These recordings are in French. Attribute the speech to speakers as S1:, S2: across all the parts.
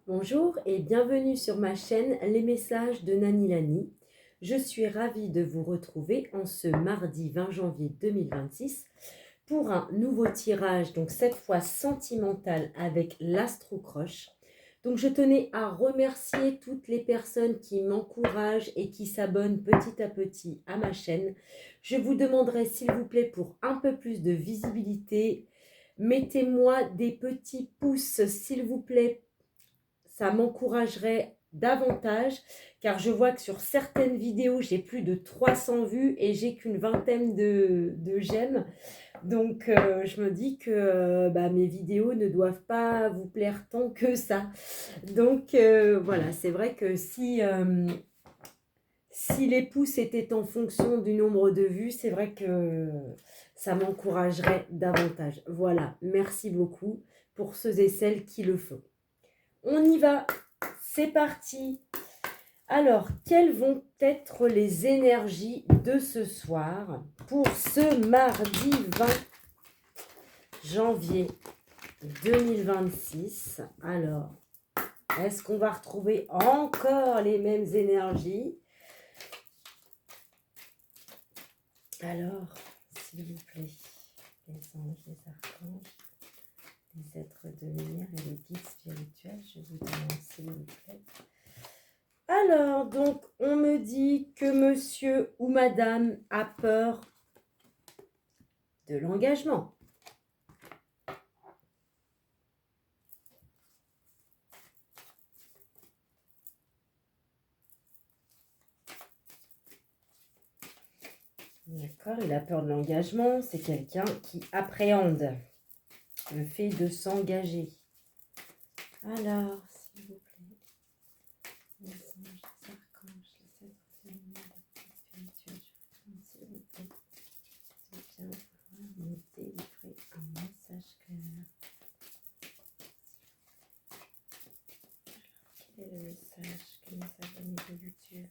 S1: Bonjour et bienvenue sur ma chaîne Les Messages de Nani Lani. Je suis ravie de vous retrouver en ce mardi 20 janvier 2026 pour un nouveau tirage, donc cette fois sentimental avec l'Astro-Croche. Donc je tenais à remercier toutes les personnes qui m'encouragent et qui s'abonnent petit à petit à ma chaîne. Je vous demanderai s'il vous plaît pour un peu plus de visibilité, mettez-moi des petits pouces s'il vous plaît, ça m'encouragerait davantage car je vois que sur certaines vidéos j'ai plus de 300 vues et j'ai qu'une vingtaine de j'aime. Donc je me dis que mes vidéos ne doivent pas vous plaire tant que ça. Donc voilà, c'est vrai que si les pouces étaient en fonction du nombre de vues, c'est vrai que ça m'encouragerait davantage. Voilà, merci beaucoup pour ceux et celles qui le font. On y va, c'est parti. Alors, quelles vont être les énergies de ce soir pour ce mardi 20 janvier 2026? Alors, est-ce qu'on va retrouver encore les mêmes énergies? Alors, s'il vous plaît, les anges, les archanges, les êtres de lumière et les guides spirituels, je vous demande s'il vous plaît. Alors, donc, on me dit que monsieur ou madame a peur de l'engagement. D'accord, il a peur de l'engagement. C'est quelqu'un qui appréhende le fait de s'engager. Alors, s'il vous plaît, les anges, les archanges, les êtres de lumière, les guides spirituels, je vous demande s'il vous plaît de bien pouvoir me délivrer un message clair. Quel est le message que mes abonnés de YouTube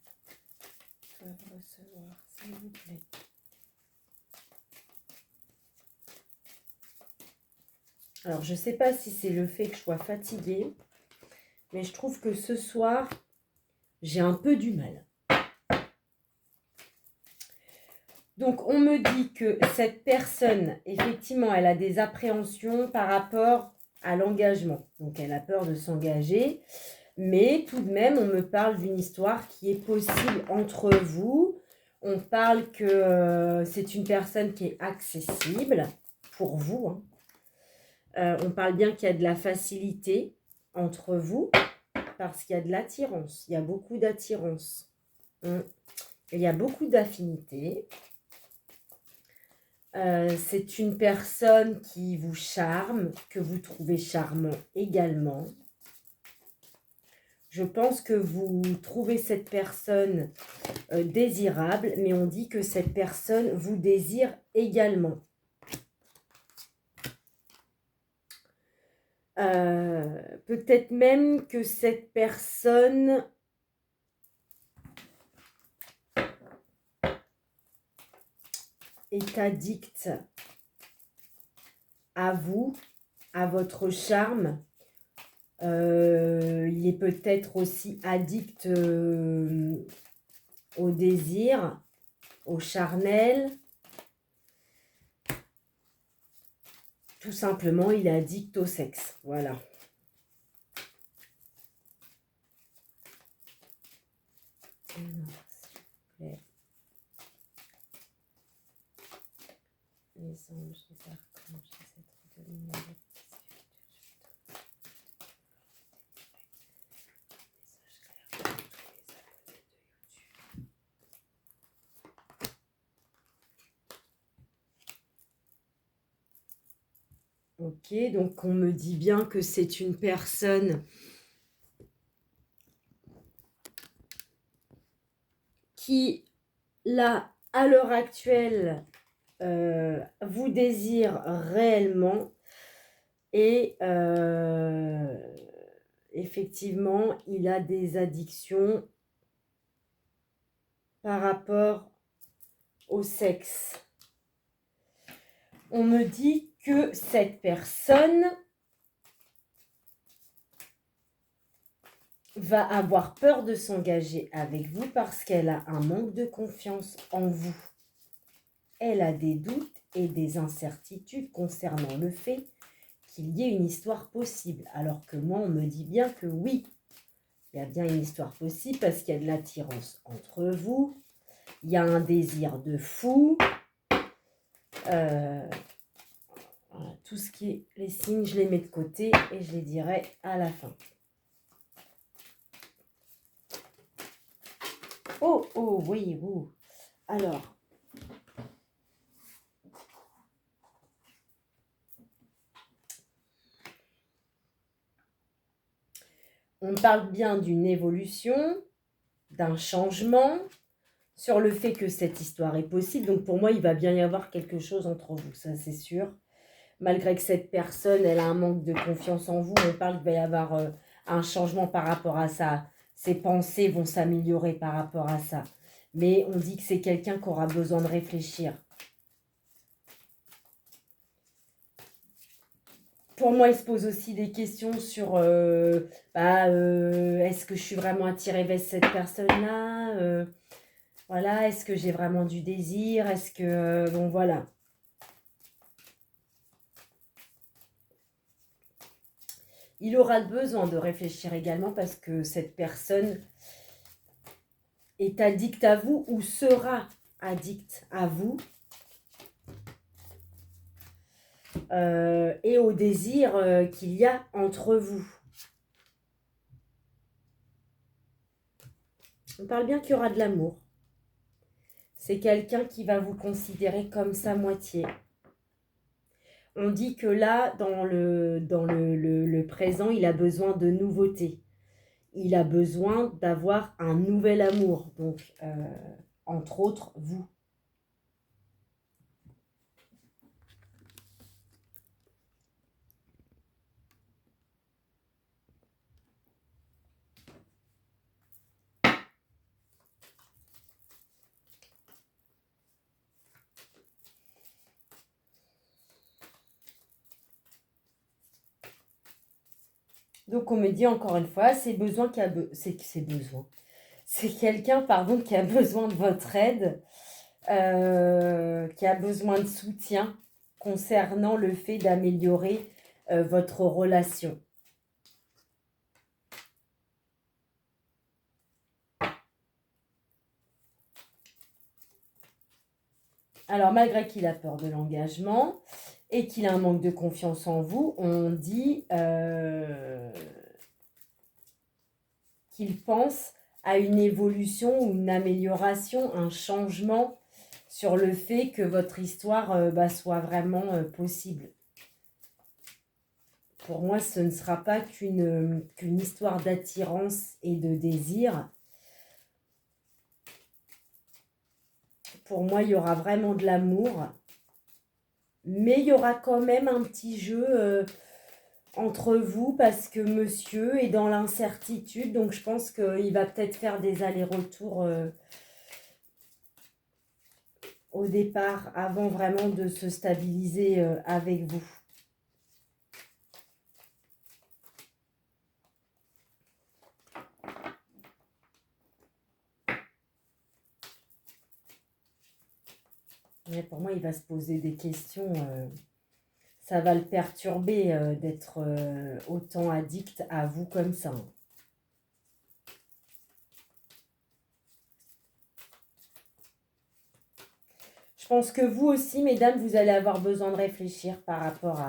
S1: doivent recevoir, s'il vous plaît? Alors, je ne sais pas si c'est le fait que je sois fatiguée, mais je trouve que ce soir, j'ai un peu du mal. Donc, on me dit que cette personne, effectivement, elle a des appréhensions par rapport à l'engagement. Donc, elle a peur de s'engager, mais tout de même, on me parle d'une histoire qui est possible entre vous. On parle que c'est une personne qui est accessible pour vous, hein. On parle bien qu'il y a de la facilité entre vous parce qu'il y a de l'attirance. Il y a beaucoup d'attirance. Il y a beaucoup d'affinité. C'est une personne qui vous charme, que vous trouvez charmant également. Je pense que vous trouvez cette personne désirable, mais on dit que cette personne vous désire également. Peut-être même que cette personne est addicte à vous, à votre charme. Il est peut-être aussi addict au désir, au charnel. Tout simplement, il est addict au sexe. Voilà. Alors, s'il vous plaît. Les anges, les archanges, les êtres de lumière, les guides spirituels, message clair pour tous les abonnés de YouTube. Ok, donc on me dit bien que c'est une personne qui, là, à l'heure actuelle, vous désire réellement et effectivement, il a des addictions par rapport au sexe. On me dit que cette personne va avoir peur de s'engager avec vous parce qu'elle a un manque de confiance en vous. Elle a des doutes et des incertitudes concernant le fait qu'il y ait une histoire possible. Alors que moi, on me dit bien que oui, il y a bien une histoire possible parce qu'il y a de l'attirance entre vous. Il y a un désir de fou. Voilà, tout ce qui est les signes, je les mets de côté et je les dirai à la fin. Oh, oh, oui, vous. Alors, on parle bien d'une évolution, d'un changement, sur le fait que cette histoire est possible. Donc pour moi, il va bien y avoir quelque chose entre vous, ça c'est sûr. Malgré que cette personne, elle a un manque de confiance en vous, on parle qu'il va y avoir un changement par rapport à ça. Ses pensées vont s'améliorer par rapport à ça. Mais on dit que c'est quelqu'un qui aura besoin de réfléchir. Pour moi, il se pose aussi des questions sur est-ce que je suis vraiment attirée vers cette personne-là voilà, est-ce que j'ai vraiment du désir? Est-ce que... bon, voilà. Il aura besoin de réfléchir également parce que cette personne est addict à vous ou sera addict à vous et au désir qu'il y a entre vous. On parle bien qu'il y aura de l'amour. C'est quelqu'un qui va vous considérer comme sa moitié. On dit que là, dans le présent, il a besoin de nouveautés. Il a besoin d'avoir un nouvel amour. Donc, entre autres, vous. Donc, on me dit encore une fois, c'est besoin qui a c'est besoin. C'est quelqu'un, pardon, qui a besoin de votre aide, qui a besoin de soutien concernant le fait d'améliorer votre relation. Alors, malgré qu'il a peur de l'engagement et qu'il a un manque de confiance en vous, on dit qu'il pense à une évolution ou une amélioration, un changement sur le fait que votre histoire soit vraiment possible. Pour moi, ce ne sera pas qu'une histoire d'attirance et de désir. Pour moi, il y aura vraiment de l'amour. Mais il y aura quand même un petit jeu entre vous parce que monsieur est dans l'incertitude. Donc, je pense qu'il va peut-être faire des allers-retours au départ avant vraiment de se stabiliser avec vous. Mais pour moi, il va se poser des questions. Ça va le perturber d'être autant addict à vous comme ça. Je pense que vous aussi, mesdames, vous allez avoir besoin de réfléchir par rapport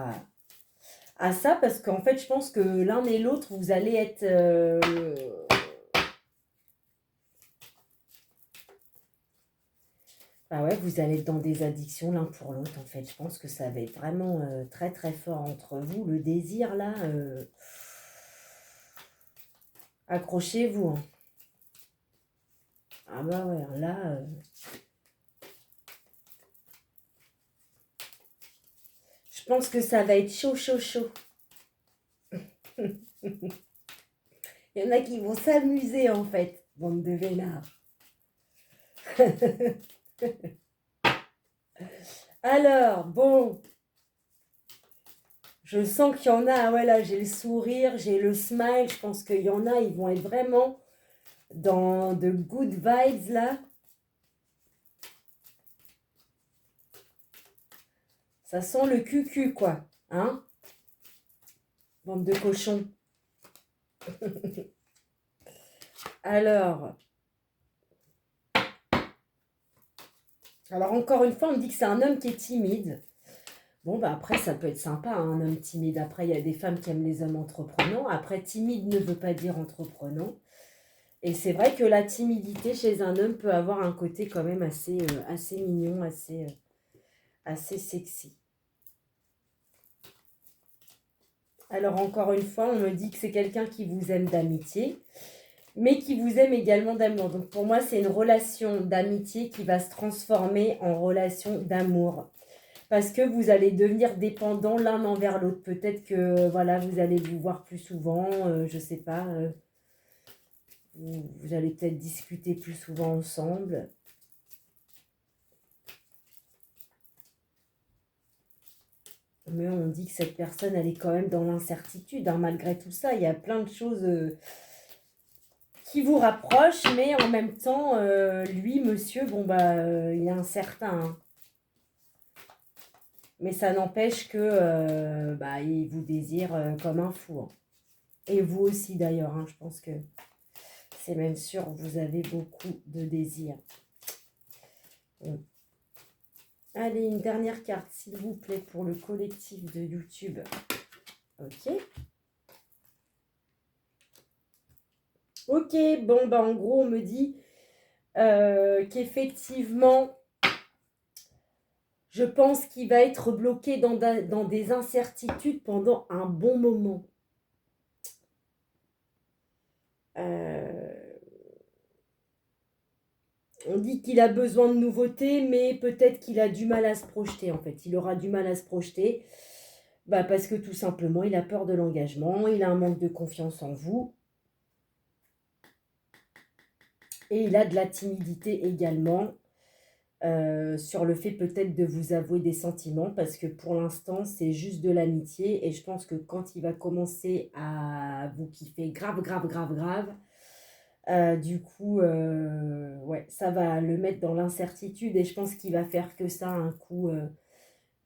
S1: à ça. Parce qu'en fait, je pense que l'un et l'autre, vous allez être... bah ouais, vous allez être dans des addictions l'un pour l'autre, en fait. Je pense que ça va être vraiment très, très fort entre vous. Le désir, là... accrochez-vous. Hein. Ah bah ouais, là... je pense que ça va être chaud, chaud, chaud. Il y en a qui vont s'amuser, en fait. Bande de vénards. Alors, bon. Je sens qu'il y en a, ah ouais, là, j'ai le sourire, j'ai le smile. Je pense qu'il y en a, ils vont être vraiment dans de good vibes, là. Ça sent le cucu, quoi. Hein? Bande de cochons. Alors, encore une fois, on me dit que c'est un homme qui est timide. Bon, bah après, ça peut être sympa, hein, un homme timide. Après, il y a des femmes qui aiment les hommes entreprenants. Après, timide ne veut pas dire entreprenant. Et c'est vrai que la timidité chez un homme peut avoir un côté quand même assez mignon, assez sexy. Alors, encore une fois, on me dit que c'est quelqu'un qui vous aime d'amitié, mais qui vous aime également d'amour. Donc, pour moi, c'est une relation d'amitié qui va se transformer en relation d'amour. Parce que vous allez devenir dépendants l'un envers l'autre. Peut-être que voilà, vous allez vous voir plus souvent, je ne sais pas. Vous allez peut-être discuter plus souvent ensemble. Mais on dit que cette personne, elle est quand même dans l'incertitude. Hein, malgré tout ça, il y a plein de choses qui vous rapprochent. Mais en même temps, lui, monsieur, bon, bah, il est incertain. Hein. Mais ça n'empêche que bah, il vous désire comme un fou. Hein. Et vous aussi d'ailleurs, hein, je pense que c'est même sûr, vous avez beaucoup de désirs. Bon. Allez, une dernière carte, s'il vous plaît, pour le collectif de YouTube. Ok. Ok, bon, bah en gros, on me dit qu'effectivement, je pense qu'il va être bloqué dans des incertitudes pendant un bon moment. On dit qu'il a besoin de nouveautés, mais peut-être qu'il a du mal à se projeter, en fait. Il aura du mal à se projeter, bah, parce que tout simplement, il a peur de l'engagement, il a un manque de confiance en vous. Et il a de la timidité également sur le fait peut-être de vous avouer des sentiments, parce que pour l'instant, c'est juste de l'amitié. Et je pense que quand il va commencer à vous kiffer grave, grave, grave, grave, du coup, ouais, ça va le mettre dans l'incertitude et je pense qu'il va faire que ça un coup,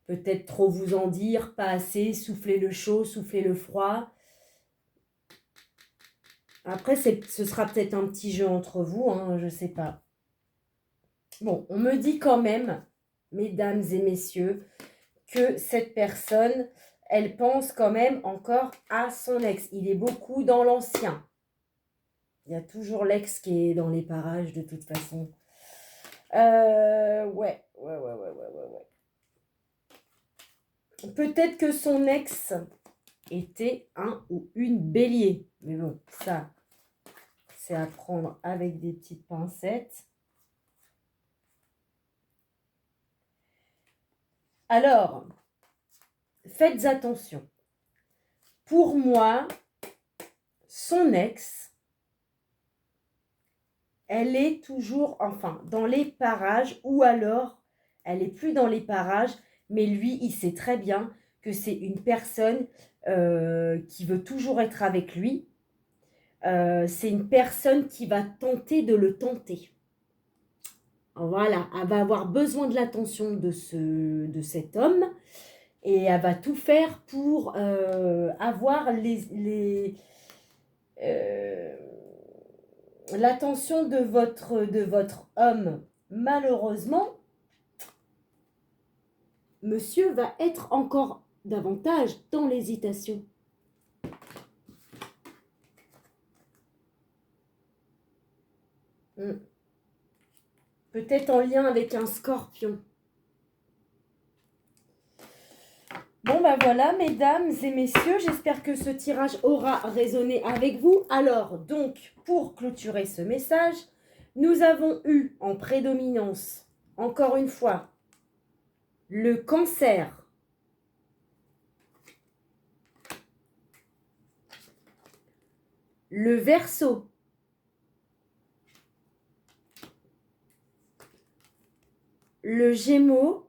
S1: peut-être trop vous en dire, pas assez, souffler le chaud, souffler le froid. Après, ce sera peut-être un petit jeu entre vous, hein, je sais pas. Bon, on me dit quand même, mesdames et messieurs, que cette personne, elle pense quand même encore à son ex. Il est beaucoup dans l'ancien. Il y a toujours l'ex qui est dans les parages de toute façon. Ouais. Peut-être que son ex était un ou une bélier. Mais bon, ça, c'est à prendre avec des petites pincettes. Alors, faites attention. Pour moi, son ex, elle est toujours, enfin, dans les parages, ou alors, elle n'est plus dans les parages, mais lui, il sait très bien que c'est une personne qui veut toujours être avec lui. C'est une personne qui va tenter de le tenter. Voilà, elle va avoir besoin de l'attention de cet homme et elle va tout faire pour avoir l'attention de votre homme. Malheureusement, monsieur va être encore davantage dans l'hésitation. Peut-être en lien avec un scorpion. Bon, ben voilà, mesdames et messieurs, j'espère que ce tirage aura résonné avec vous. Alors, donc, pour clôturer ce message, nous avons eu en prédominance, encore une fois, le Cancer, le Verseau, le Gémeaux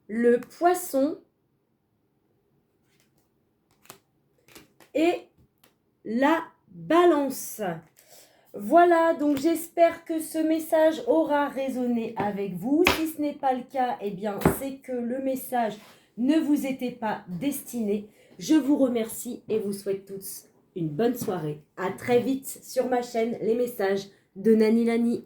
S1: le poisson et la balance. Voilà, donc j'espère que ce message aura résonné avec vous. Si ce n'est pas le cas, eh bien, c'est que le message ne vous était pas destiné. Je vous remercie et vous souhaite tous une bonne soirée. À très vite sur ma chaîne Les Messages de Nani Lani.